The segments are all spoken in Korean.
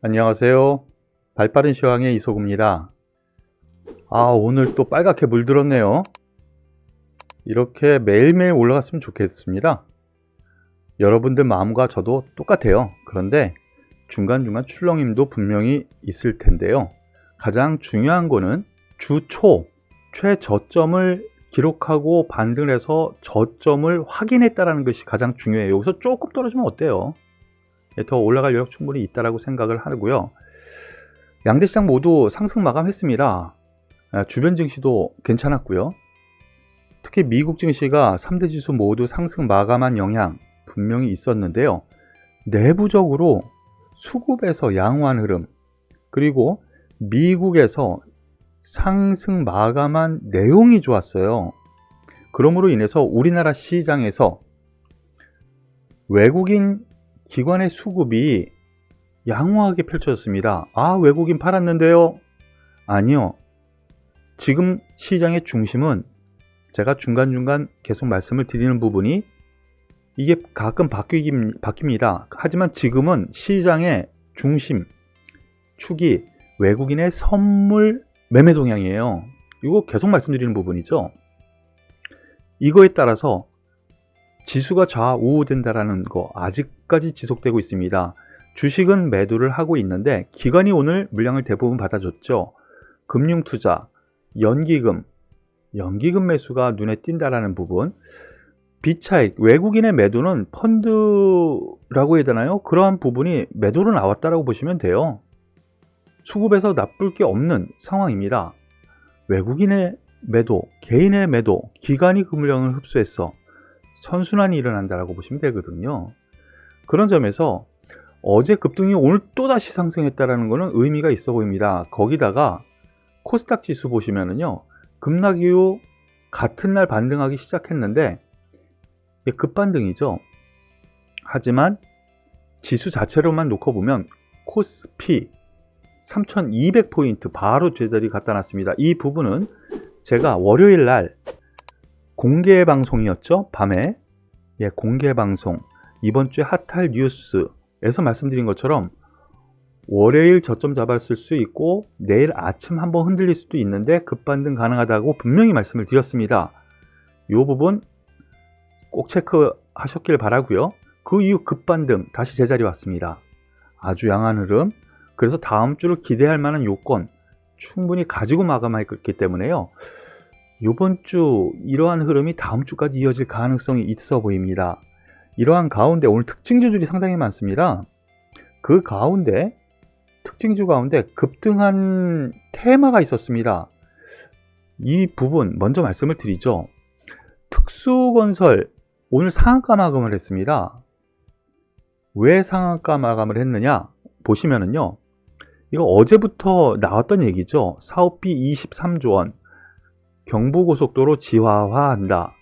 안녕하세요. 발빠른 시황의 이소구입니다. 오늘 또 빨갛게 물들었네요. 이렇게 매일매일 올라갔으면 좋겠습니다. 여러분들 마음과 저도 똑같아요. 그런데 중간중간 출렁임도 분명히 있을 텐데요. 가장 중요한 거는 주초 최저점을 기록하고 반등을 해서 저점을 확인했다는 것이 가장 중요해요. 여기서 조금 떨어지면 어때요? 더 올라갈 여력 충분히 있다고 생각을 하고요. 양대 시장 모두 상승 마감했습니다. 주변 증시도 괜찮았고요. 특히 미국 증시가 3대 지수 모두 상승 마감한 영향 분명히 있었는데요. 내부적으로 수급에서 양호한 흐름, 그리고 미국에서 상승 마감한 내용이 좋았어요. 그러므로 인해서 우리나라 시장에서 외국인 기관의 수급이 양호하게 펼쳐졌습니다. 외국인 팔았는데요? 아니요. 지금 시장의 중심은 제가 중간중간 계속 말씀을 드리는 부분이 이게 가끔 바뀝니다. 하지만 지금은 시장의 중심 축이 외국인의 선물 매매 동향이에요. 이거 계속 말씀드리는 부분이죠. 이거에 따라서 지수가 좌우된다는 거 아직까지 지속되고 있습니다. 주식은 매도를 하고 있는데 기관이 오늘 물량을 대부분 받아줬죠. 금융투자, 연기금 매수가 눈에 띈다라는 부분, 비차익, 외국인의 매도는 펀드라고 해야 되나요? 그러한 부분이 매도로 나왔다라고 보시면 돼요. 수급에서 나쁠 게 없는 상황입니다. 외국인의 매도, 개인의 매도, 기관이 그 물량을 흡수해서 선순환이 일어난다라고 보시면 되거든요. 그런 점에서 어제 급등이 오늘 또다시 상승했다라는 것은 의미가 있어 보입니다. 거기다가 코스닥 지수 보시면은요, 급락 이후 같은 날 반등하기 시작했는데 급반등이죠. 하지만 지수 자체로만 놓고 보면 코스피 3200포인트 바로 제자리 갖다 놨습니다. 이 부분은 제가 월요일 날 공개 방송이었죠. 밤에 공개 방송, 이번 주에 핫할 뉴스에서 말씀드린 것처럼 월요일 저점 잡았을 수 있고 내일 아침 한번 흔들릴 수도 있는데 급반등 가능하다고 분명히 말씀을 드렸습니다. 이 부분 꼭 체크하셨길 바라고요. 그 이후 급반등 다시 제자리 왔습니다. 아주 양한 흐름. 그래서 다음 주를 기대할 만한 요건 충분히 가지고 마감했기 때문에요. 이번 주 이러한 흐름이 다음 주까지 이어질 가능성이 있어 보입니다. 이러한 가운데 오늘 특징주들이 상당히 많습니다. 그 가운데 특징주 가운데 급등한 테마가 있었습니다. 이 부분 먼저 말씀을 드리죠. 특수건설 오늘 상한가 마감을 했습니다. 왜 상한가 마감을 했느냐 보시면은요, 이거 어제부터 나왔던 얘기죠. 사업비 23조 원, 경부고속도로 지하화한다.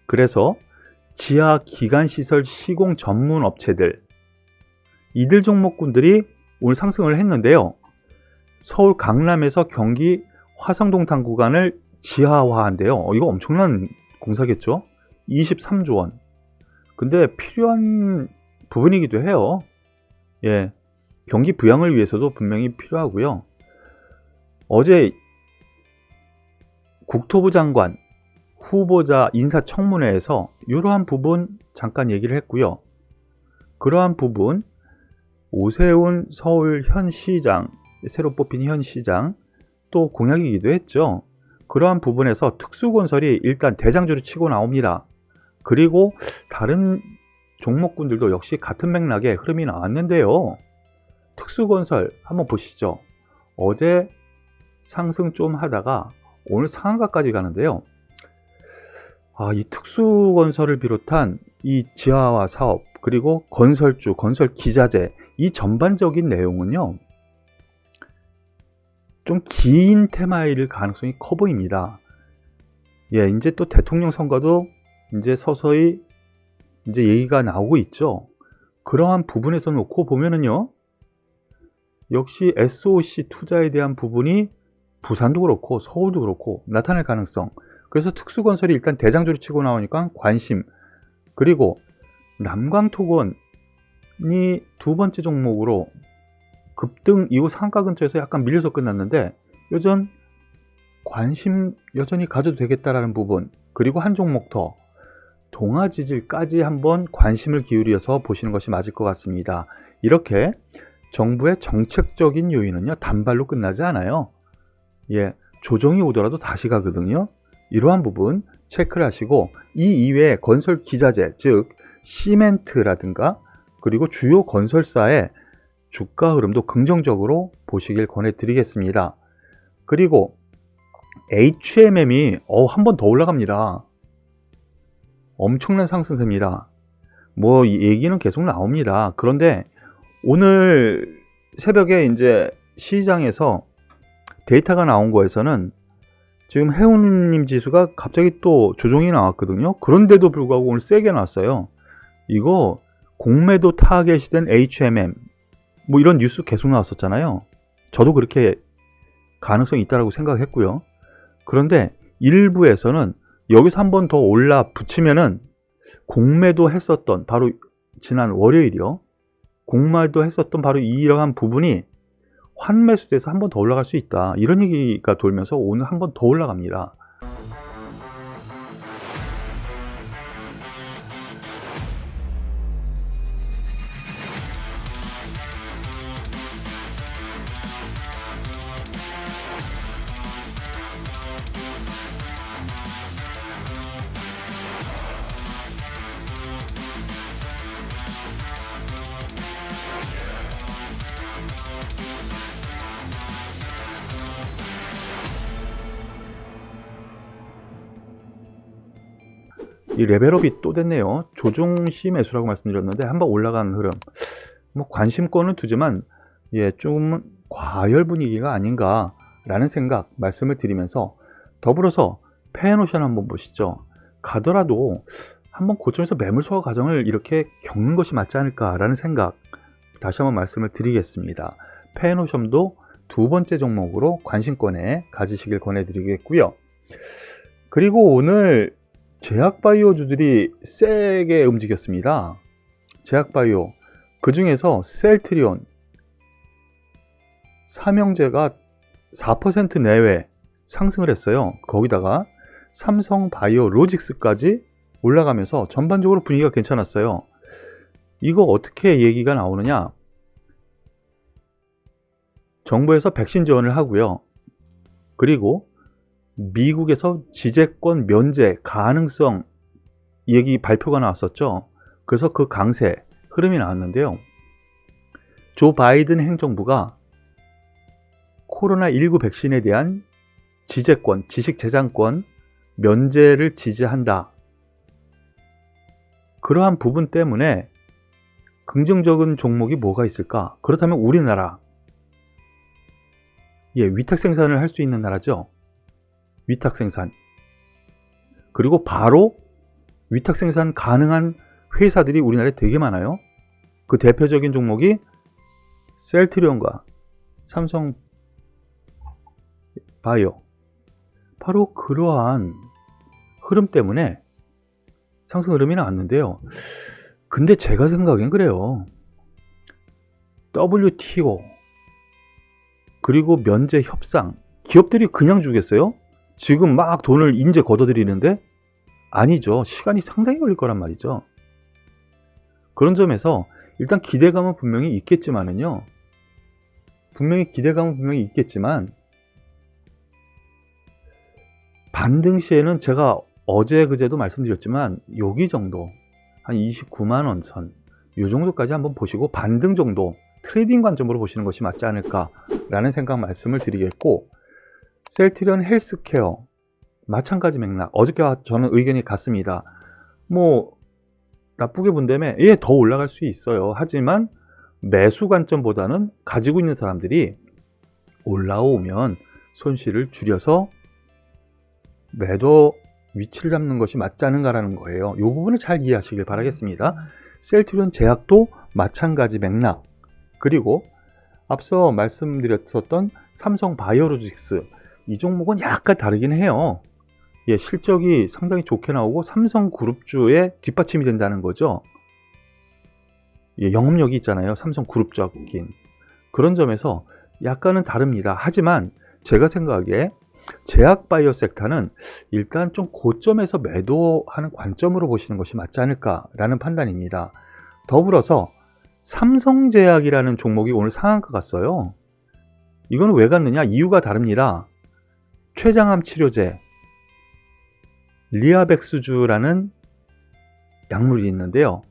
그래서 지하 기간시설 시공 전문 업체들, 이들 종목군들이 오늘 상승을 했는데요. 서울 강남에서 경기 화성동탄 구간을 지하화한대요. 이거 엄청난 공사겠죠. 23조 원. 근데 필요한 부분이기도 해요. 경기 부양을 위해서도 분명히 필요하고요. 어제 국토부 장관 후보자 인사청문회에서 이러한 부분 잠깐 얘기를 했고요. 그러한 부분 오세훈 서울 현 시장, 새로 뽑힌 현 시장 또 공약이기도 했죠. 그러한 부분에서 특수건설이 일단 대장주를 치고 나옵니다. 그리고 다른 종목군들도 역시 같은 맥락의 흐름이 나왔는데요. 특수건설 한번 보시죠. 어제 상승 좀 하다가 오늘 상한가까지 가는데요. 이 특수건설을 비롯한 이 지하화 사업, 그리고 건설주, 건설 기자재, 이 전반적인 내용은요, 좀 긴 테마일 가능성이 커 보입니다. 이제 또 대통령 선거도 이제 서서히 이제 얘기가 나오고 있죠. 그러한 부분에서 놓고 보면은요, 역시 SOC 투자에 대한 부분이 부산도 그렇고 서울도 그렇고 나타날 가능성. 그래서 특수건설이 일단 대장주를 치고 나오니까 관심. 그리고 남광토건이 두 번째 종목으로 급등 이후 상가 근처에서 약간 밀려서 끝났는데 관심 여전히 가져도 되겠다라는 부분, 그리고 한 종목 더 동아지질까지 한번 관심을 기울여서 보시는 것이 맞을 것 같습니다. 이렇게 정부의 정책적인 요인은요, 단발로 끝나지 않아요. 조정이 오더라도 다시 가거든요. 이러한 부분 체크를 하시고, 이 이외에 건설 기자재, 즉 시멘트라든가 그리고 주요 건설사의 주가 흐름도 긍정적으로 보시길 권해드리겠습니다. 그리고 HMM이 한 번 더 올라갑니다. 엄청난 상승세입니다. 이 얘기는 계속 나옵니다. 그런데 오늘 새벽에 이제 시장에서 데이터가 나온 거에서는 지금 해운님 지수가 갑자기 또 조정이 나왔거든요. 그런데도 불구하고 오늘 세게 나왔어요. 이거 공매도 타겟이 된 HMM 이런 뉴스 계속 나왔었잖아요. 저도 그렇게 가능성이 있다고 생각했고요. 그런데 일부에서는 여기서 한 번 더 올라 붙이면은 공매도 했었던, 바로 지난 월요일이요, 공매도 했었던 바로 이러한 부분이 환매수돼서 한 번 더 올라갈 수 있다, 이런 얘기가 돌면서 오늘 한 번 더 올라갑니다. 이 레벨업이 또 됐네요. 조종시 매수라고 말씀드렸는데 한번 올라가는 흐름, 관심권은 두지만 좀 과열 분위기가 아닌가 라는 생각 말씀을 드리면서, 더불어서 페노션 한번 보시죠. 가더라도 한번 고점에서 매물 소화 과정을 이렇게 겪는 것이 맞지 않을까 라는 생각 다시 한번 말씀을 드리겠습니다. 페노션도 두 번째 종목으로 관심권에 가지시길 권해드리겠고요. 그리고 오늘 제약바이오주들이 세게 움직였습니다. 제약바이오, 그 중에서 셀트리온, 삼형제가 4% 내외 상승을 했어요. 거기다가 삼성바이오로직스까지 올라가면서 전반적으로 분위기가 괜찮았어요. 이거 어떻게 얘기가 나오느냐, 정부에서 백신 지원을 하고요. 그리고 미국에서 지재권 면제 가능성 얘기 발표가 나왔었죠. 그래서 그 강세 흐름이 나왔는데요. 조 바이든 행정부가 코로나19 백신에 대한 지재권, 지식재산권 면제를 지지한다. 그러한 부분 때문에 긍정적인 종목이 뭐가 있을까? 그렇다면 우리나라, 위탁 생산을 할 수 있는 나라죠. 위탁 생산. 그리고 바로 위탁 생산 가능한 회사들이 우리나라에 되게 많아요. 그 대표적인 종목이 셀트리온과 삼성바이오. 바로 그러한 흐름 때문에 상승 흐름이 나왔는데요. 근데 제가 생각엔 그래요. WTO 그리고 면제 협상, 기업들이 그냥 주겠어요? 지금 막 돈을 인제 걷어들이는데? 아니죠. 시간이 상당히 걸릴 거란 말이죠. 그런 점에서 일단 기대감은 분명히 있겠지만 반등 시에는 제가 어제 그제도 말씀드렸지만 여기 정도, 한 29만원 선, 이 정도까지 한번 보시고 반등 정도, 트레이딩 관점으로 보시는 것이 맞지 않을까 라는 생각 말씀을 드리겠고, 셀트리온 헬스케어 마찬가지 맥락, 어저께와 저는 의견이 같습니다. 나쁘게 본다면 더 올라갈 수 있어요. 하지만 매수 관점보다는 가지고 있는 사람들이 올라오면 손실을 줄여서 매도 위치를 잡는 것이 맞지 않은가라는 거예요. 이 부분을 잘 이해하시길 바라겠습니다. 셀트리온 제약도 마찬가지 맥락, 그리고 앞서 말씀드렸었던 삼성바이오로직스, 이 종목은 약간 다르긴 해요. 실적이 상당히 좋게 나오고 삼성그룹주에 뒷받침이 된다는 거죠. 영업력이 있잖아요. 삼성그룹적인. 그런 점에서 약간은 다릅니다. 하지만 제가 생각하기에 제약 바이오 섹터는 일단 좀 고점에서 매도하는 관점으로 보시는 것이 맞지 않을까라는 판단입니다. 더불어서 삼성제약이라는 종목이 오늘 상한가 갔어요. 이거는 왜 갔느냐? 이유가 다릅니다. 췌장암 치료제 리아벡스주라는 약물이 있는데요.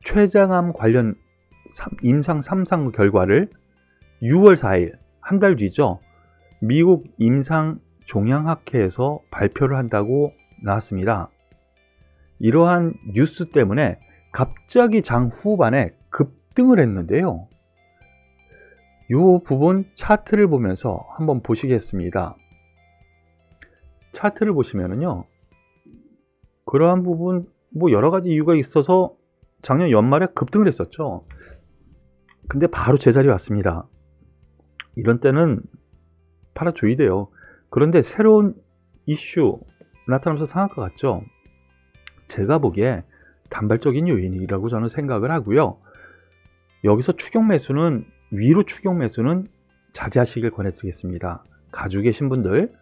췌장암 관련 임상 3상 결과를 6월 4일, 한 달 뒤죠. 미국 임상종양학회에서 발표를 한다고 나왔습니다. 이러한 뉴스 때문에 갑자기 장 후반에 급등을 했는데요. 이 부분 차트를 보면서 한번 보시겠습니다. 차트를 보시면은요, 그러한 부분 뭐 여러 가지 이유가 있어서 작년 연말에 급등을 했었죠. 근데 바로 제자리에 왔습니다. 이런 때는 팔아줘야 돼요. 그런데 새로운 이슈 나타나면서 상한가 같죠. 제가 보기에 단발적인 요인이라고 저는 생각을 하고요. 여기서 추격 매수는, 위로 추격 매수는 자제하시길 권해드리겠습니다. 가지고 계신 분들,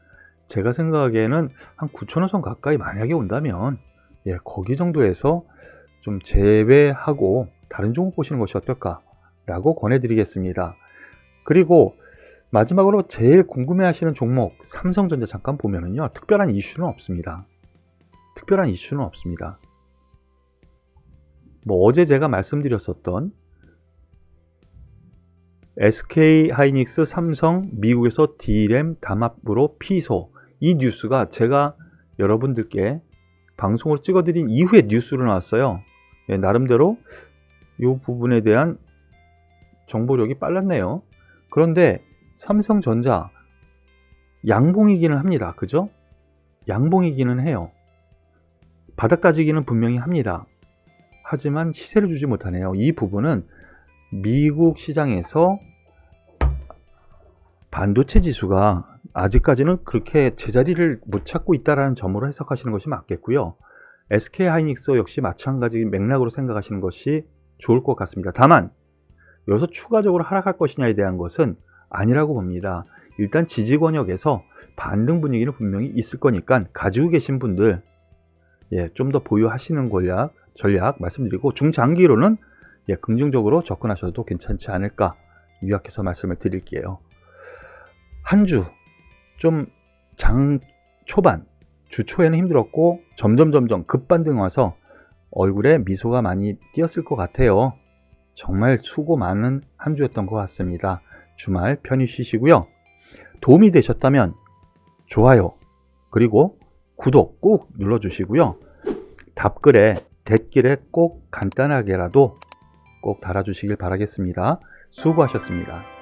제가 생각하기에는 한 9,000원 선 가까이 만약에 온다면 거기 정도에서 좀 제외하고 다른 종목 보시는 것이 어떨까라고 권해드리겠습니다. 그리고 마지막으로 제일 궁금해하시는 종목 삼성전자 잠깐 보면은요, 특별한 이슈는 없습니다. 특별한 이슈는 없습니다. 뭐 어제 제가 말씀드렸었던 SK 하이닉스, 삼성, 미국에서 D램 담합으로 피소, 이 뉴스가 제가 여러분들께 방송을 찍어드린 이후에 뉴스로 나왔어요. 나름대로 이 부분에 대한 정보력이 빨랐네요. 그런데 삼성전자 양봉이기는 합니다. 그죠? 양봉이기는 해요. 바닥 다지기는 분명히 합니다. 하지만 시세를 주지 못하네요. 이 부분은 미국 시장에서 반도체 지수가 아직까지는 그렇게 제자리를 못 찾고 있다는 점으로 해석하시는 것이 맞겠고요. SK 하이닉스 역시 마찬가지 맥락으로 생각하시는 것이 좋을 것 같습니다. 다만 여기서 추가적으로 하락할 것이냐에 대한 것은 아니라고 봅니다. 일단 지지 권역에서 반등 분위기는 분명히 있을 거니까 가지고 계신 분들 좀 더 보유하시는 전략 말씀드리고, 중장기로는 긍정적으로 접근하셔도 괜찮지 않을까 요약해서 말씀을 드릴게요. 한 주 좀 장 초반, 주 초에는 힘들었고 점점 급반등 와서 얼굴에 미소가 많이 띄었을 것 같아요. 정말 수고 많은 한 주였던 것 같습니다. 주말 편히 쉬시고요. 도움이 되셨다면 좋아요, 그리고 구독 꼭 눌러주시고요. 답글에, 댓글에 꼭 간단하게라도 꼭 달아주시길 바라겠습니다. 수고하셨습니다.